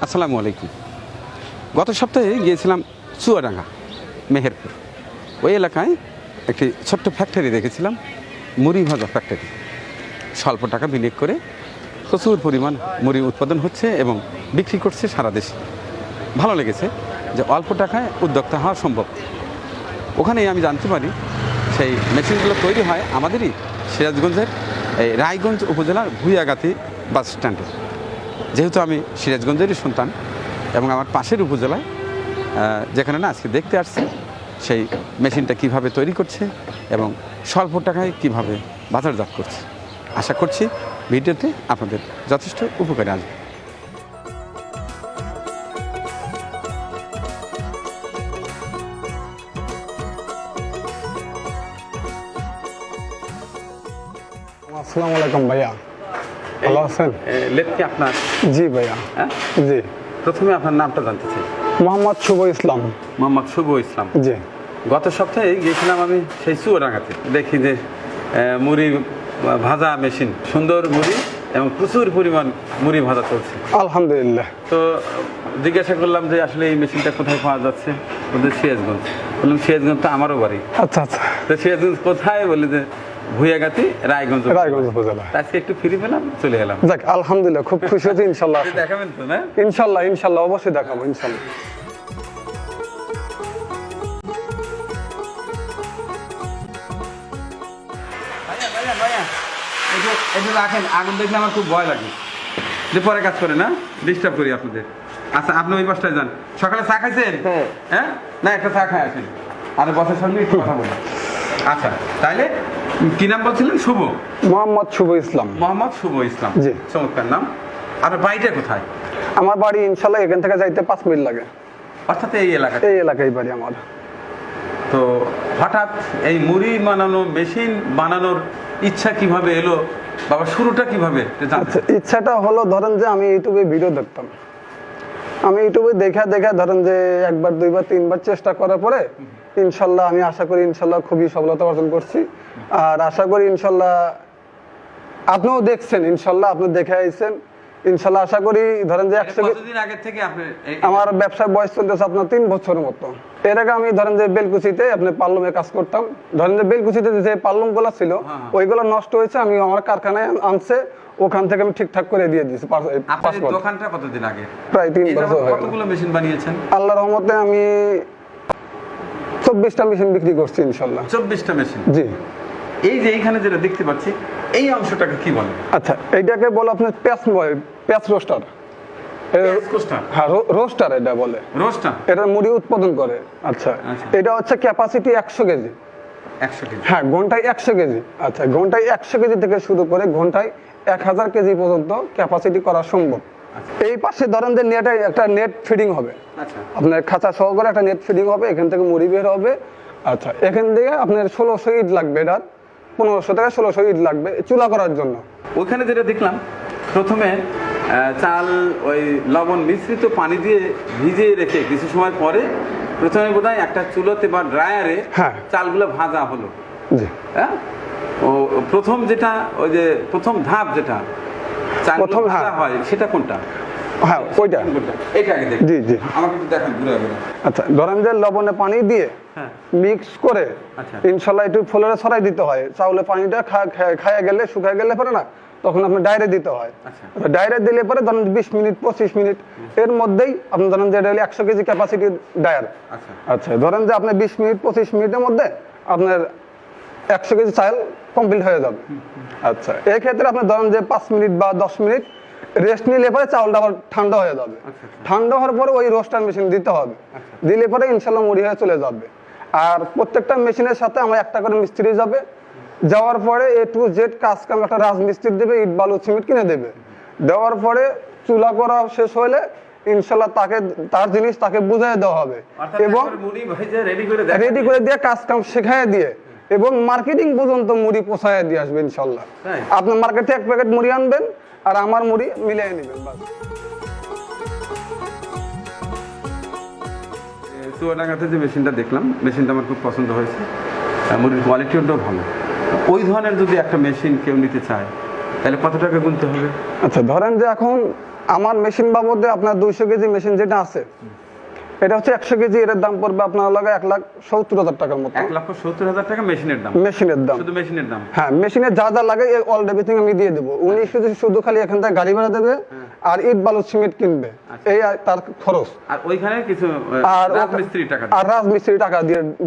আসসালামু আলাইকুম। গত সপ্তাহে গিয়েছিলাম চুয়াডাঙ্গা, মেহেরপুর। ওই এলাকায় একটি ছোট্ট ফ্যাক্টরি দেখেছিলাম, মুড়ি ভাজা ফ্যাক্টরি। স্বল্প টাকা বিনিয়োগ করে প্রচুর পরিমাণ মুড়ি উৎপাদন হচ্ছে এবং বিক্রি করছে সারা দেশে। ভালো লেগেছে যে অল্প টাকায় উদ্যোক্তা হওয়া সম্ভব। ওখানেই আমি জানতে পারি সেই মেশিনগুলো তৈরি হয় আমাদেরই সিরাজগঞ্জের এই রায়গঞ্জ উপজেলার ভুইয়াগাতি বাস স্ট্যান্ডে। যেহেতু আমি সিরাজগঞ্জেরই সন্তান এবং আমার পাশের উপজেলায় যেখানে না আজকে দেখতে আসছে সেই মেশিনটা কিভাবে তৈরি করছে এবং স্বল্প টাকায় কিভাবে বাজারজাত করছে, আশা করছি ভিডিওতে আপনাদের যথেষ্ট উপকারে আসবে। আসসালামু আলাইকুম ভাইয়া, ভালো আছেন? লেট কি আপনার? জি ভাইয়া। হ্যাঁ, জি, প্রথমে আপনার নামটা জানতে চাই। মোহাম্মদ শুভ ইসলাম। মোহাম্মদ শুভ ইসলাম। জি, গত সপ্তাহে গিয়েছিলাম আমি সেই চুয়াডাঙ্গাতে, দেখি যে মুড়ি ভাজা মেশিন, সুন্দর মুড়ি এবং প্রচুর পরিমাণ মুড়ি ভাজা চলছে। আলহামদুলিল্লাহ। তো জিজ্ঞাসা করলাম যে আসলে এই মেশিনটা কোথায় পাওয়া যাচ্ছে। ওদের সিরাজগঞ্জ। বললাম সিরাজগঞ্জ তো আমারও বাড়ি। আচ্ছা আচ্ছা, তো সিরাজগঞ্জ কোথায়? বলে যে ভুইয়াগাতি রায়গঞ্জ। রায়গঞ্জ উপজেলা। আজকে একটু ফ্রি পেলাম, চলে এলাম। যাক আলহামদুলিল্লাহ, খুব খুশি হচ্ছি। ইনশাল্লাহ দেখাবেন তো? না, ইনশাল্লাহ ইনশাল্লাহ অবশ্যই দেখাবো ইনশাল্লাহ। একটু রাখেন, আগুন দেখলে আমার খুব ভয় লাগে যে পরে কাজ করে না, ডিস্টার্ব করি আপনাদের। আচ্ছা, আপনি ওই পাশটায় যান। সকালে চা খাইছেন? হ্যাঁ, না একটা চা খাই আসেন, আর বসের সঙ্গে একটু কথা বলুন। আচ্ছা, তাইলে কি নাম বলছিলেন? শুভ। মোহাম্মদ শুভ ইসলাম। মোহাম্মদ শুভ ইসলাম। জি, চমৎকার নাম। আপনার বাড়িটা কোথায়? আমার বাড়ি ইনশাল্লাহ এখান থেকে যাইতে 5 মিনিট লাগে। অর্থাৎ এই এলাকায়? এই এলাকায় বাড়ি আমার। তো হঠাৎ এই মুড়ি বানানো মেশিন বানানোর ইচ্ছা কিভাবে এলো, বাবা শুরুটা কিভাবে? আচ্ছা, ইচ্ছাটা হলো ধরেন যে আমি ইউটিউবে ভিডিও দেখতাম। আমি ইউটিউবে দেখা ধরেন যে একবার দুইবার তিনবার চেষ্টা করার পরে ইনশাল্লাহ আমি আশা করি ইনশাল্লাহ খুবই সফলতা অর্জন করছি। আর আশা করি ইনশাল্লাহ আপনিও দেখছেন, ইনশাল্লাহ আপনি দেখে আইছেন। ইনশাল্লাহ আশা করি ধরেন যে কতদিন আগে থেকে আপনি? আমার ব্যবসার বয়স চলতেছে আপনার 3 বছরের মতো। এর আগে আমি ধরেন যে বেলকুচিতে আপনি পাল্লমে কাজ করতাম। ধরেন যে বেলকুচিতে যে পাল্লম গুলা ছিল ওইগুলো নষ্ট হয়েছে, আমি আমার কারখানায় আনছে, ওখান থেকে আমি ঠিকঠাক করে দিয়ে দিয়েছি। আপনার দোকানটা কতদিন আগে? প্রায় 3 বছর। কতগুলো মেশিন বানিয়েছেন? আল্লাহর রহমতে আমি 24টা মেশিন বিক্রি করছি ইনশাল্লাহ। 24টা মেশিন? জি। এই যে এইখানে যেটা দেখতে পাচ্ছি, এই অংশটাকে কি বলে? আচ্ছা, এইটাকে বলে আপনার প্যাঁচ রোস্টার। হ্যাঁ, রোস্টার এটা বলে। রোস্টার? এটা মুড়ি উৎপাদন করে। আচ্ছা, এটা হচ্ছে ক্যাপাসিটি 100 কেজি। 100 কেজি? হ্যাঁ, ঘন্টায় 100 কেজি। আচ্ছা, ঘন্টায় 100 কেজি থেকে শুরু করে ঘন্টায় 1000 কেজি পর্যন্ত ক্যাপাসিটি করা সম্ভব। এই পাশে ধরেন যে নেটে একটা নেট ফিডিং হবে। আচ্ছা, আপনার খাঁচা সহকারে একটা নেট ফিডিং হবে, এখান থেকে মুড়ি বের হবে। আচ্ছা, এখান থেকে আপনার 1600 ইট লাগবে, এটা 1500 থেকে 1600 ইট লাগবে চুলা করার জন্য। ওইখানে যেটা দেখলাম, প্রথমে চাল ওই লবণ মিশ্রিত পানি দিয়ে ভিজিয়ে রেখে কিছু সময় পরে প্রথমে বোধহয় একটা চুলোতে বা ড্রায়ারে চালগুলো ভাজা হলো। জি। হ্যাঁ, ও প্রথম যেটা, ওই যে প্রথম ধাপ যেটা প্রথম ভাজা হয় সেটা কোনটা? হ্যাঁ, ওইটা। এইটা আগে দেখুন। জি জি, আমাকে একটু দেখেন ঘুরে ঘুরে। আচ্ছা, ধরেন যে লবণে পানি দিয়ে মিক্স করে ইনশাল্লাহ একটু ফ্লোরে ছড়াই দিতে হয়। চাউলে পানিটা খায়া গেলে, শুকায় গেলে পরে না, তখন আপনার ডাইরে দিতে হয়। ডাইরে দিলে পরে ধরেন 20 মিনিট 25 মিনিট এর মধ্যেই আপনি ধরেন যে 100 কেজি ক্যাপাসিটির ডায়ার। আচ্ছা, ধরেন যে আপনার 20 মিনিট 25 মিনিটের মধ্যে আপনার 100 কেজি চাল কমপ্লিট হয়ে যাবে। আচ্ছা, এই ক্ষেত্রে আপনি ধরেন যে 5 মিনিট বা 10 মিনিট রেস্ট নিলে পরে চাউলটা আবার ঠান্ডা হয়ে যাবে। ঠান্ডা হওয়ার পরে ওই রোস্টার মেশিন দিতে হবে। দিলে পরে ইনশাল্লাহ মুড়ি হয়ে চলে যাবে। আর প্রত্যেকটা মেশিনের সাথে আমার একটা করে মিস্ত্রি যাবে। যাওয়ার পরে A to Z কাজ কাম একটা রাজমিস্ত্রি দেবে, ইট বালু সিমেন্ট কিনে দেবে। দেওয়ার পরে চুলা করা শেষ হলে ইনশাল্লাহ তার জিনিস তাকে বুঝাই দেওয়া হবে এবং রেডি করে দিয়ে কাজ কাম শেখায় দিয়ে এবং মার্কেটিং পর্যন্ত মুড়ি পৌঁছায় দিয়ে আসবে ইনশাল্লাহ। আপনার মার্কেট থেকে 1 প্যাকেট মুড়ি আনবেন আর আমার মুড়ি মিলিয়ে নেবেন বাস। চুয়াডাঙ্গাতে যে মেশিনটা দেখলাম, মেশিনটা আমার খুব পছন্দ হয়েছে, মুড়ির কোয়ালিটিটাও ভালো। ওই ধরনের যদি একটা মেশিন কেউ নিতে চায় তাহলে কত টাকা গুনতে হবে? আচ্ছা, ধরেন যে এখন আমার মেশিন বাবদে আপনার 200 কেজি মেশিন যেটা আছে এটা হচ্ছে 100 কেজি, এর দাম পড়বে আপনার লাগে 1,70,000 টাকার মতো। 1,70,000 টাকা মেশিনের দাম? মেশিনের দাম, শুধু মেশিনের দাম? হ্যাঁ, মেশিনের যা যা লাগে অল এভরিথিং আমি দিয়ে দেবো। উনি শুধু খালি এখান থেকে গাড়ি ভাড়া দেবে আর ইট বালু সিমেন্ট কিনবে, এই তার খরচ। আর ওইখানে কিছু আর রাজমিস্ত্রি টাকা আর রাজমিস্ত্রি টাকা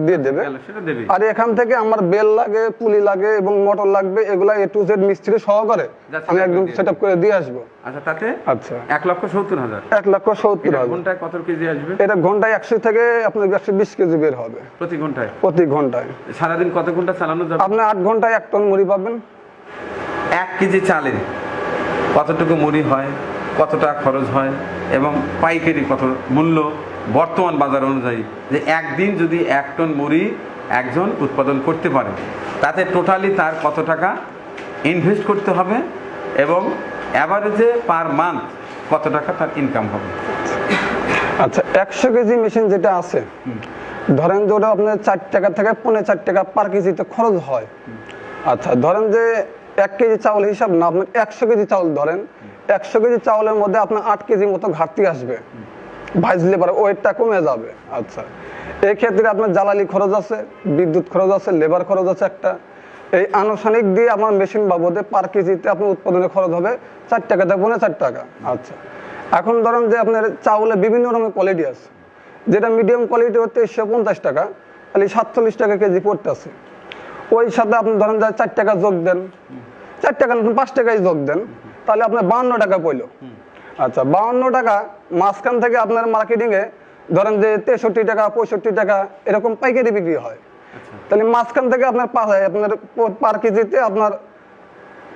দিয়ে দেবে। সেটা দেবে। আর এখান থেকে আমার বেল লাগে, পুলি লাগে এবং মোটর লাগবে, এগুলা A to Z মিস্ত্রি সহকারে আমি একদম সেটআপ করে দিয়ে আসবো। আচ্ছা, তাতে আচ্ছা 1,70,000? 1,70,000। ঘন্টায় কত কেজি আসবে? এটা ঘন্টায় 100 থেকে আপনার 120 কেজি বের হবে প্রতি ঘন্টায়? প্রতি ঘন্টায়। সারাদিন কত ঘন্টা চালানো যাবে? আপনি 8 ঘন্টায় 1 টন মুড়ি পাবেন। 1 কেজি চালে কতটুকু মুড়ি হয়, কত টাকা খরচ হয় এবং পাইকারি কত মূল্য বর্তমান বাজার অনুযায়ী, যে একদিন যদি 1 টন মুড়ি একজন উৎপাদন করতে পারে তাতে টোটালি তার কত টাকা ইনভেস্ট করতে হবে এবং অ্যাভারেজে পার মান্থ কত টাকা তার ইনকাম হবে? আচ্ছা, 100 কেজি মেশিন যেটা আছে, ধরেন যে ওটা আপনার 4 টাকা থেকে 4.5 টাকা পার কেজিতে খরচ হয়। আচ্ছা, ধরেন যে 1 কেজি চাউল হিসাব না, আপনার 100 কেজি চাউল ধরেন, 100 কেজি চাউলের মধ্যে আপনার 8 কেজি মতো ঘাটতি আসবে, ভাজলে পরে ওয়েটটা কমে যাবে। আচ্ছা, এই ক্ষেত্রে আপনার জ্বালানি খরচ আছে, বিদ্যুৎ খরচ আছে, লেবার খরচ আছে একটা। এই আনুষ্ঠানিক দিয়ে আমার মেশিন বাবদে পার কেজিতে আপনার উৎপাদনের খরচ হবে 4 টাকা থেকে 4.5 টাকা। আচ্ছা, এখন ধরেন যে আপনার চাউলে বিভিন্ন রকমের কোয়ালিটি আছে, যেটা মিডিয়াম কোয়ালিটি হচ্ছে 150 টাকা, তাহলে 47 টাকা কেজি পড়তেছে। ওই সাথে আপনি ধরেন যে 4 টাকা যোগ দেন, 4 টাকা 5 টাকায় যোগ দেন, তাহলে আপনার 52 টাকা পড়ল। আচ্ছা, 52 টাকা মাঝখান থেকে আপনার মার্কেটিংয়ে ধরেন যে 63 টাকা 65 টাকা এরকম পাইকারি বিক্রি হয়। তাহলে মাঝখান থেকে আপনার পার কেজিতে আপনার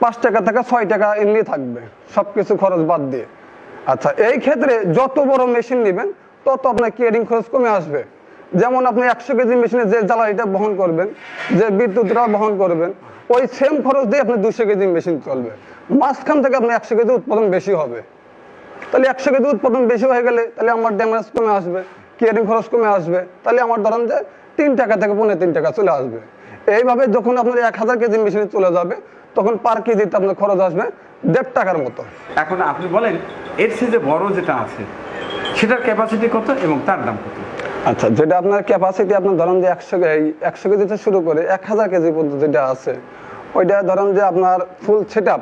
5 টাকা থেকে 6 টাকা এমনি থাকবে, সবকিছু খরচ বাদ দিয়ে। আচ্ছা, এই ক্ষেত্রে যত বড় মেশিন নেবেন তত আপনার কেয়ারিং খরচ কমে আসবে। যেমন আপনি 100 কেজি মেশিনে যে জ্বালানিটা বহন করবেন, যে বিদ্যুৎটা বহন করবেন, ওই সেম খরচ দিয়ে আপনি 200 কেজি মেশিন চলবে। মাঝখান থেকে আপনি 100 কেজি উৎপাদন বেশি হবে। তাহলে 100 কেজি উৎপাদন বেশি হয়ে গেলে তাহলে আমার ড্যামেজ কমে আসবে, কেয়ারিং খরচ কমে আসবে, তাহলে আমার ধরেন যে 3 টাকা থেকে 3.5 টাকা চলে আসবে। এইভাবে যখন আপনার 1000 কেজি মেশিনে চলে যাবে তখন পার কেজিতে আপনার খরচ আসবে 1.5 টাকার মতো। এখন আপনি বলেন এর চেয়ে যে বড় যেটা আছে সেটার ক্যাপাসিটি কত এবং তার দাম কত? আচ্ছা, যেটা আপনার ক্যাপাসিটি আপনার ধরেন যে 100 কেজি থেকে শুরু করে 1000 কেজি পর্যন্ত যেটা আছে, ওইটা ধরেন যে আপনার ফুল সেটআপ,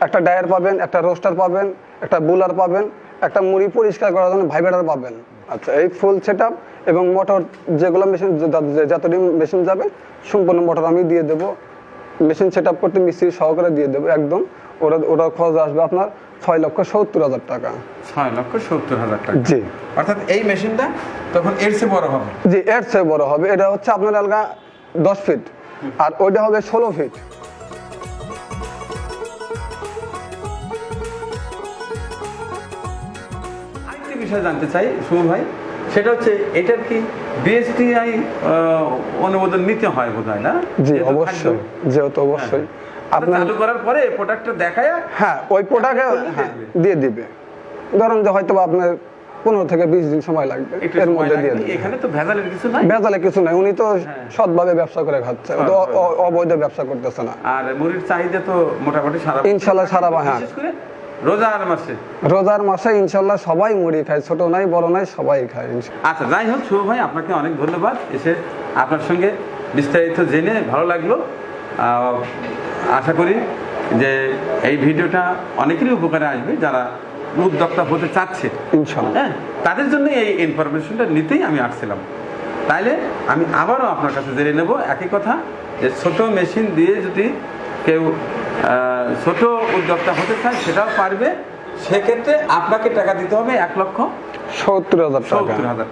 একটা ডায়ার পাবেন, একটা রোস্টার পাবেন, একটা বুলার পাবেন, একটা মুড়ি পরিষ্কার করার জন্য ভাইব্রেটর পাবেন। আচ্ছা, এই ফুল সেটআপ এবং মোটর যেগুলো মেশিন যতদিন মেশিন যাবে সম্পূর্ণ মোটর আমি দিয়ে দেবো, মেশিন সেটআপ করতে মিস্ত্রি সহকারে দিয়ে দেবো একদম। ওরা খরচ আসবে আপনার 6,70,000 টাকা। 6,70,000 টাকা? জি। অর্থাৎ এই মেশিনটা তখন এর চেয়ে বড় হবে? জি, এর চেয়ে বড় হবে। এটা হচ্ছে আপনার আলগা 10 ফিট আর ওইটা হবে 16 ফিট। আরেকটি বিষয় জানতে চাই সুমন ভাই, সেটা হচ্ছে এটার কি বিএসটিআই অনুমোদন নিতে হয় বোধহয়, না? জি, অবশ্যই, যেহেতু অবশ্যই আপনার চালু করার পরে প্রোডাক্টটা দেখায়, হ্যাঁ, ওই প্রোডাক্টে দিয়ে দিবে। ধরেন যে হয়তো আপনার 15 থেকে 20 দিন সময় লাগবে, এর মধ্যে দিয়ে দিবে। এখানে তো ভেজালের কিছু নাই? ভেজালে কিছু নাই, উনি তো সৎভাবে ব্যবসা করে খাচ্ছে, অবৈধ ব্যবসা করতেছে না। আর মুড়ির চাহিদা তো মোটামুটি সারা ইনশাআল্লাহ সারা, হ্যাঁ, বিশেষ করে রোজার মাসে ইনশাআল্লাহ সবাই মুড়ি খায়, ছোট নাই বড় নাই সবাই খায়। আচ্ছা, যাই হোক শুভ ভাই, আপনাকে অনেক ধন্যবাদ, এসে আপনার সঙ্গে বিস্তারিত জেনে ভালো লাগলো। আশা করি যে এই ভিডিওটা অনেকেরই উপকারে আসবে যারা উদ্যোক্তা হতে চাচ্ছে ইনশাআল্লাহ। হ্যাঁ, তাদের জন্য এই ইনফরমেশনটা নিতেই আমি আসছিলাম। তাইলে আমি আবারও আপনার কাছে জেনে নেব একই কথা, যে ছোট মেশিন দিয়ে যদি কেউ ছোট উদ্যোক্তা হতে চায় সেটাও পারবে, সেক্ষেত্রে আপনাকে টাকা দিতে হবে 1,70,000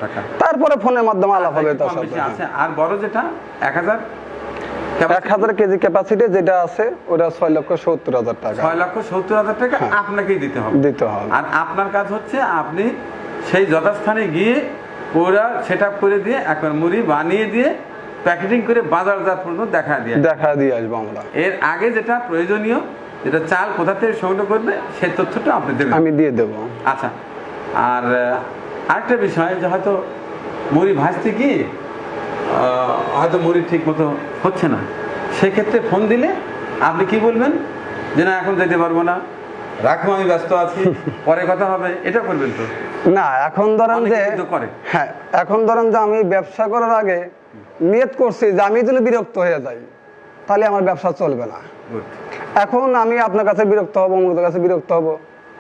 টাকা। তারপরে ফোনের মাধ্যমে আলাপ হবে তার সাথে। আছে আর বড় যেটা 1000 কেজি ক্যাপাসিটি যেটা আছে ওটা 6,70,000 টাকা। 6,70,000 টাকা আপনাকেই দিতে হবে। আর আপনার কাজ হচ্ছে আপনি সেই যথাস্থানে গিয়ে পুরো সেটআপ করে দিয়ে একবার মুড়ি বানিয়ে দিয়ে প্যাকেটিং করে বাজারজাত পর্যন্ত দেখা দিয়ে আসবো আমরা। এর আগে যেটা প্রয়োজনীয়, যেটা চাল কোথা থেকে সংগ্রহ করবে সেই তথ্যটা আপনি দেবেন, আমি দিয়ে দেবো। আচ্ছা, আর আরেকটা বিষয়, যে হয়তো মুড়ি ভাজতে গিয়ে হয়তো মুড়ি ঠিক মতো হচ্ছে না, সেক্ষেত্রে ফোন দিলে আপনি কি বলবেন যে না এখন যেতে পারবো না, রাখবো, আমি ব্যস্ত আছি, পরে কথা হবে, এটা করবেন তো? না, এখন ধরেন অনেকে যে কিন্তু করে। হ্যাঁ, এখন ধরেন যে আমি ব্যবসা করার আগে নিয়ত করছি যে আমি যদি বিরক্ত হয়ে যাই তাহলে আমার ব্যবসা চলবে না। Good. এখন আমি আপনার কাছে বিরক্ত হব, অমুকের কাছে বিরক্ত হব,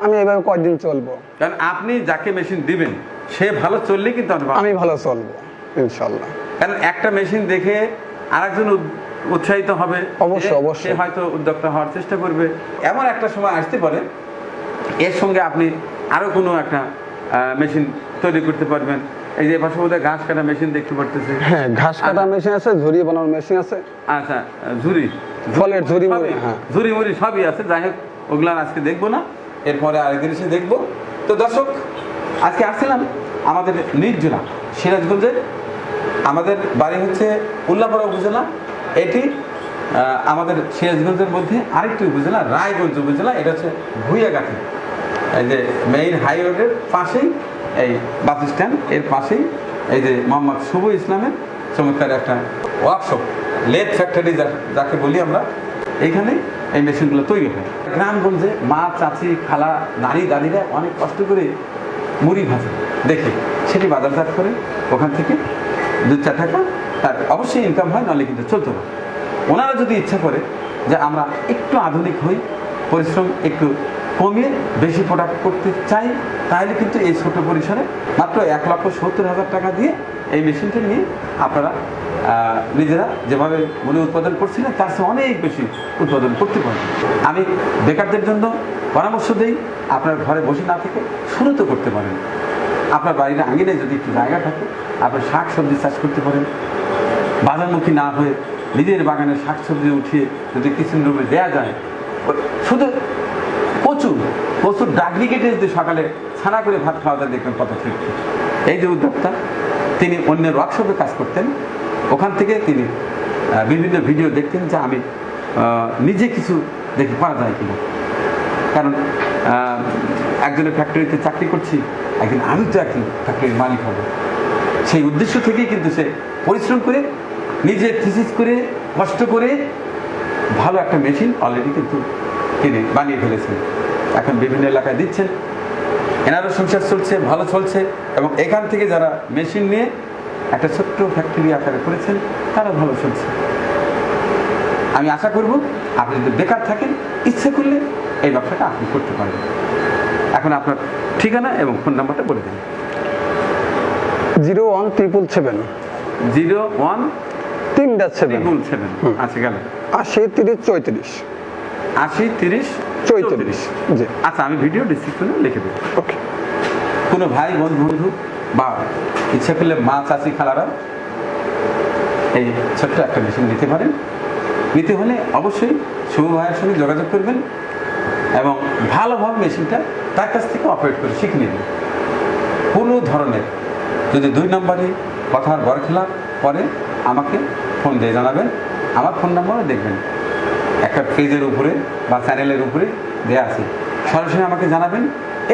আমি এইভাবে কয়দিন চলবো? কারণ আপনি যাকে মেশিন দিবেন সে ভালো চললে কিন্তু আমি ভালো চলবো ইনশাল্লাহ। কারণ একটা মেশিন দেখে আরেকজন উৎসাহিত হবে, অবশ্যই, সে অবশ্যই। হয়তো উদ্যোক্তা হওয়ার চেষ্টা করবে। এমন একটা সময় আসতে পারে এর সঙ্গে আপনি আরো কোনো একটা মেশিন তৈরি করতে পারবেন। এই যে পাশে বোধহয় ঘাস কাটা মেশিন দেখতে পারতেছে। হ্যাঁ, ঘাস কাটা মেশিন আছে, ঝুড়ি বানানোর মেশিন আছে। আচ্ছা, ঝুড়ি, ফলের ঝুড়ি মুড়ি, সবই, হ্যাঁ। ঝুড়ি মুড়ি সবই আছে। যাই হোক, ওগুলো আজকে দেখবো না, এরপরে আরেকদিন এসে দেখবো। তো দর্শক, আজকে আসছিলাম আমাদের নিজ জেলা সিরাজগঞ্জের। আমাদের বাড়ি হচ্ছে উল্লাপাড়া উপজেলা। এটি আমাদের সিরাজগঞ্জের মধ্যে আরেকটি উপজেলা, রায়গঞ্জ উপজেলা। এটা হচ্ছে ভুইয়াঘাটি, এই যে মেইন হাই রোডের পাশেই এই বাস স্ট্যান্ড, এর পাশেই এই যে মোহাম্মদ শুভ ইসলামের চমৎকার একটা ওয়ার্কশপ, লেথ ফ্যাক্টরি যাকে বলি আমরা, এইখানে এই মেশিনগুলো তৈরি হয়। গ্রামগঞ্জে মা, চাচি, খালা, নারী দাদিরা অনেক কষ্ট করে মুড়ি ভাজে দেখে সেটি বাজারজাত করে ওখান থেকে 2-4 টাকা তার অবশ্যই ইনকাম হয়, নাহলে কিন্তু চলতে হবে। ওনারা যদি ইচ্ছা করে যে আমরা একটু আধুনিক হই, পরিশ্রম একটু কমিয়ে বেশি প্রোডাক্ট করতে চাই, তাহলে কিন্তু এই ছোট পরিসরে মাত্র 1,70,000 টাকা দিয়ে এই মেশিনটা নিয়ে আপনারা নিজেরা যেভাবে মুড়ি উৎপাদন করছিলেন তার চেয়ে অনেক বেশি উৎপাদন করতে পারেন। আমি বেকারদের জন্য পরামর্শ দিই, আপনার ঘরে বসে না থেকে শুরু তো করতে পারেন। আপনার বাড়ির আঙিনে যদি একটু জায়গা থাকে, আপনি শাক সবজি চাষ করতে পারেন। বাজারমুখী না হয়ে নিজের বাগানে শাক সবজি উঠিয়ে যদি কিচেন রুমে দেওয়া যায়, শুধু প্রচুর ডাগরি কেটে যদি সকালে ছানা করে ভাত খাওয়া যায়, দেখবেন কত তৃপ্তি। এই যে উদ্যোক্তা, তিনি অন্যের ওয়ার্কশপে কাজ করতেন, ওখান থেকে তিনি বিভিন্ন ভিডিও দেখতেন যে আমি নিজে কিছু দেখে পারা যায় কিনা। কারণ একজনের ফ্যাক্টরিতে চাকরি করছি, একদিন আমি তো একদিন ফ্যাক্টরির মালিক হব, সেই উদ্দেশ্য থেকেই কিন্তু সে পরিশ্রম করে নিজে থিসিস করে কষ্ট করে ভালো একটা মেশিন অলরেডি কিন্তু তিনি বানিয়ে ফেলেছেন। এখন বিভিন্ন এলাকায় দিচ্ছেন, এনারও সংসার চলছে, ভালো চলছে। এবং এখান থেকে যারা মেশিন নিয়ে একটা ছোট্ট ফ্যাক্টরি আকারে করেছেন তারা ভালো চলছে। আমি আশা করব আপনি যদি বেকার থাকেন, ইচ্ছে করলে এই ব্যবসাটা আপনি করতে পারবেন। এখন আপনার ঠিকানা এবং ফোন নাম্বারটা বলে দিন। 01777 01-3-7 আচ্ছা, গেল 80-30-34 80-30-34। জি, আচ্ছা, আমি ভিডিও ডিসক্রিপশনে লিখে দেবো। ওকে। কোনো ভাই বন্ধু বা ইচ্ছা করলে মা, চাচি, খালারা এই ছোট্ট একটা মেশিন নিতে পারেন। নিতে হলে অবশ্যই শুভ ভাইয়ের সঙ্গে যোগাযোগ করবেন এবং ভালোভাবে মেশিনটা তার কাছ থেকে অপারেট করে শিখে নেবেন। কোনো ধরনের যদি 2 নম্বরে কথার বরখেলাপ পরে আমাকে ফোন দিয়ে জানাবেন। আমার ফোন নাম্বারও দেখবেন একটা পেজের উপরে বা চ্যানেলের উপরে দেওয়া আছে, সরাসরি আমাকে জানাবেন,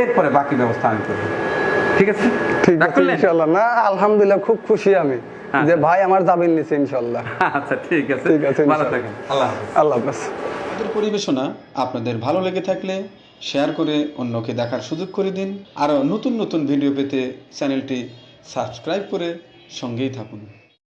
এরপরে বাকি ব্যবস্থা আমি করব। ঠিক আছে? ঠিক আছে ইনশাআল্লাহ। না, আলহামদুলিল্লাহ, খুব খুশি আমি যে ভাই আমার জামিন নিছে ইনশাআল্লাহ। আচ্ছা, ঠিক আছে, ঠিক আছে, ভালো থাকেন। আল্লাহ হাফেজ। আল্লাহ হাফেজ। আমাদের পরিবেশনা আপনাদের ভালো লেগে থাকলে শেয়ার করে অন্যকে দেখার সুযোগ করে দিন। আরও নতুন নতুন ভিডিও পেতে চ্যানেলটি সাবস্ক্রাইব করে সঙ্গেই থাকুন।